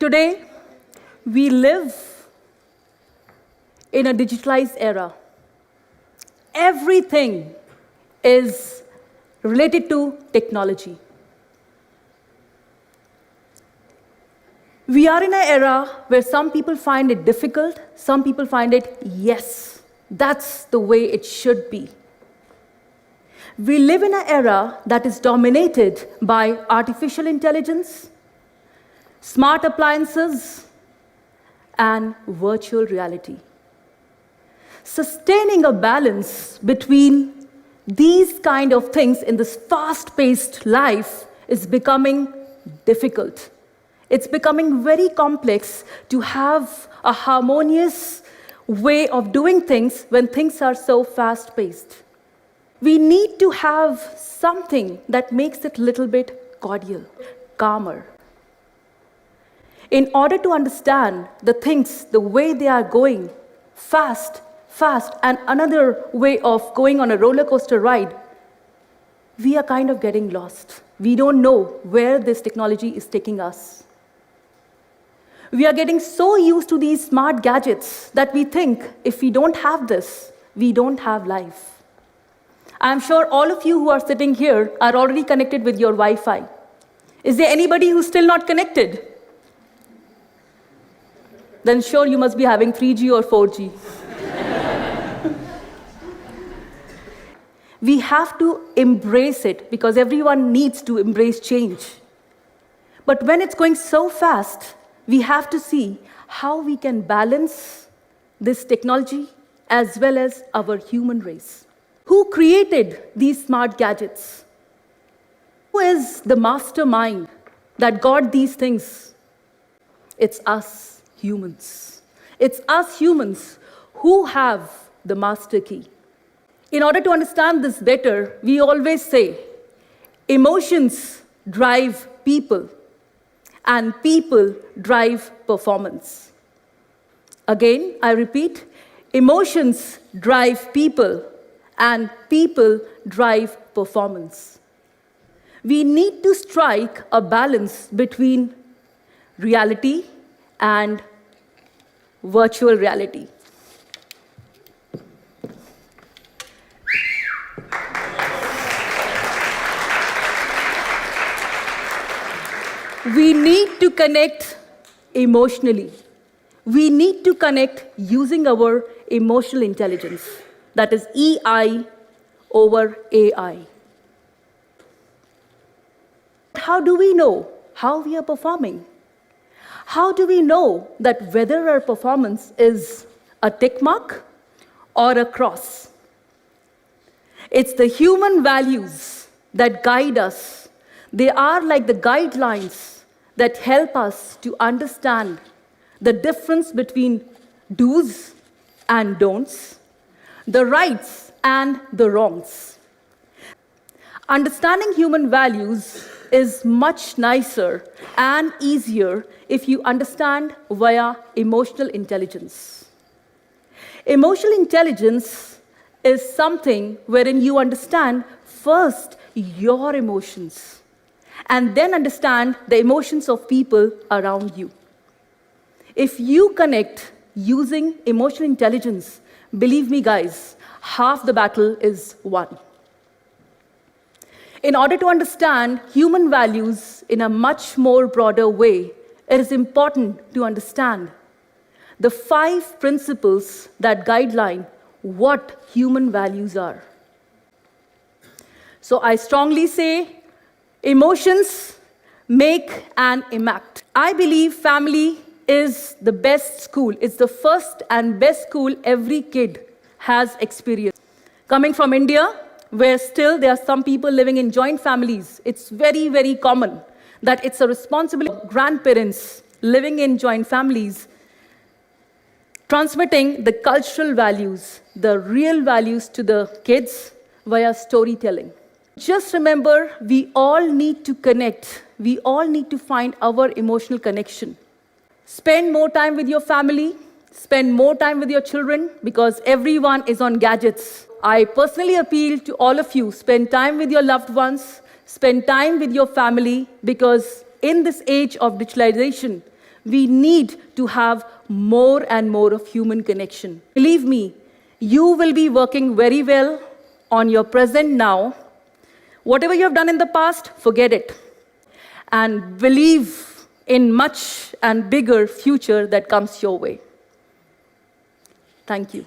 Today, we live in a digitalized era. Everything is related to technology. We are in an era where some people find it difficult, some people find it, yes, that's the way it should be. We live in an era that is dominated by artificial intelligence, smart appliances, and virtual reality. Sustaining a balance between these kind of things in this fast-paced life is becoming difficult. It's becoming very complex to have a harmonious way of doing things when things are so fast-paced. We need to have something that makes it a little bit cordial, calmer. In order to understand the things, the way they are going, fast, and another way of going on a roller coaster ride, we are kind of getting lost. We don't know where this technology is taking us. We are getting so used to these smart gadgets that we think if we don't have this, we don't have life. I'm sure all of you who are sitting here are already connected with your Wi-Fi. Is there anybody who's still not connected? Then sure, you must be having 3G or 4G. We have to embrace it because everyone needs to embrace change. But when it's going so fast, we have to see how we can balance this technology as well as our human race. Who created these smart gadgets? Who is the mastermind that got these things? It's us humans. It's us humans who have the master key. In order to understand this better, we always say, emotions drive people, and people drive performance. Again, I repeat, emotions drive people, and people drive performance. We need to strike a balance between reality and virtual reality. We need to connect emotionally. We need to connect using our emotional intelligence. That is EI over AI. How do we know how we are performing? How do we know that whether our performance is a tick mark or a cross? It's the human values that guide us. They are like the guidelines that help us to understand the difference between do's and don'ts, the rights and the wrongs. Understanding human values is much nicer and easier if you understand via emotional intelligence. Emotional intelligence is something wherein you understand first your emotions and then understand the emotions of people around you. If you connect using emotional intelligence, believe me guys, half the battle is won. In order to understand human values in a much more broader way, it is important to understand the 5 principles that guideline what human values are. So I strongly say, emotions make an impact. I believe family is the best school. It's the first and best school every kid has experienced. Coming from India, where still there are some people living in joint families, it's very, very common that it's a responsibility of grandparents living in joint families, transmitting the cultural values, the real values to the kids via storytelling. Just remember, we all need to connect. We all need to find our emotional connection. Spend more time with your family. Spend more time with your children because everyone is on gadgets. I personally appeal to all of you, spend time with your loved ones, spend time with your family because in this age of digitalization, we need to have more and more of human connection. Believe me, you will be working very well on your present now. Whatever you have done in the past, forget it. And believe in much and bigger future that comes your way. Thank you.